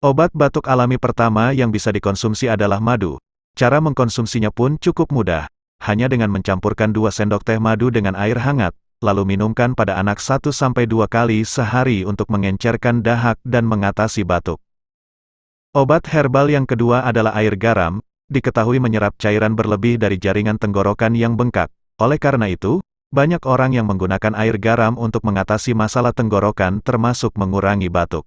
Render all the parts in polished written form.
Obat batuk alami pertama yang bisa dikonsumsi adalah madu. Cara mengkonsumsinya pun cukup mudah. Hanya dengan mencampurkan 2 sendok teh madu dengan air hangat, lalu minumkan pada anak 1-2 kali sehari untuk mengencerkan dahak dan mengatasi batuk. Obat herbal yang kedua adalah air garam, diketahui menyerap cairan berlebih dari jaringan tenggorokan yang bengkak. Oleh karena itu, banyak orang yang menggunakan air garam untuk mengatasi masalah tenggorokan termasuk mengurangi batuk.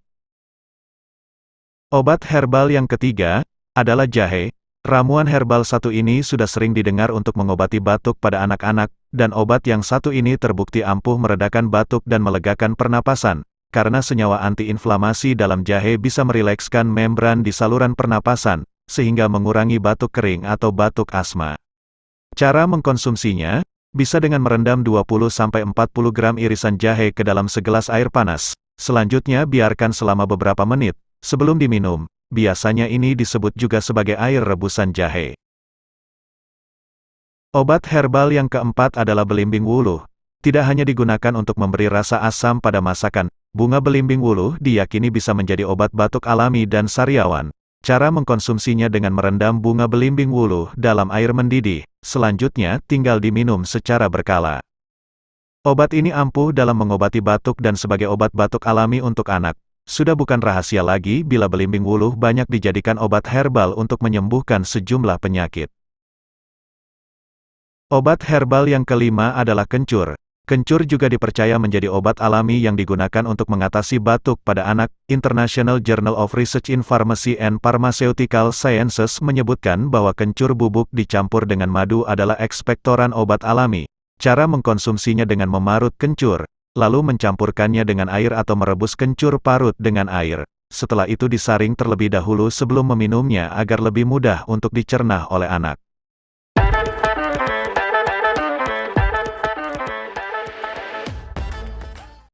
Obat herbal yang ketiga adalah jahe. Ramuan herbal satu ini sudah sering didengar untuk mengobati batuk pada anak-anak, dan obat yang satu ini terbukti ampuh meredakan batuk dan melegakan pernapasan, karena senyawa antiinflamasi dalam jahe bisa merilekskan membran di saluran pernapasan, sehingga mengurangi batuk kering atau batuk asma. Cara mengkonsumsinya, bisa dengan merendam 20-40 gram irisan jahe ke dalam segelas air panas. Selanjutnya biarkan selama beberapa menit. Sebelum diminum, biasanya ini disebut juga sebagai air rebusan jahe. Obat herbal yang keempat adalah belimbing wuluh. Tidak hanya digunakan untuk memberi rasa asam pada masakan, bunga belimbing wuluh diyakini bisa menjadi obat batuk alami dan sariawan. Cara mengkonsumsinya dengan merendam bunga belimbing wuluh dalam air mendidih, selanjutnya tinggal diminum secara berkala. Obat ini ampuh dalam mengobati batuk dan sebagai obat batuk alami untuk anak. Sudah bukan rahasia lagi bila belimbing wuluh banyak dijadikan obat herbal untuk menyembuhkan sejumlah penyakit. Obat herbal yang kelima adalah kencur. Kencur juga dipercaya menjadi obat alami yang digunakan untuk mengatasi batuk pada anak. International Journal of Research in Pharmacy and Pharmaceutical Sciences menyebutkan bahwa kencur bubuk dicampur dengan madu adalah ekspektoran obat alami. Cara mengkonsumsinya dengan memarut kencur, lalu mencampurkannya dengan air atau merebus kencur parut dengan air. Setelah itu disaring terlebih dahulu sebelum meminumnya agar lebih mudah untuk dicerna oleh anak.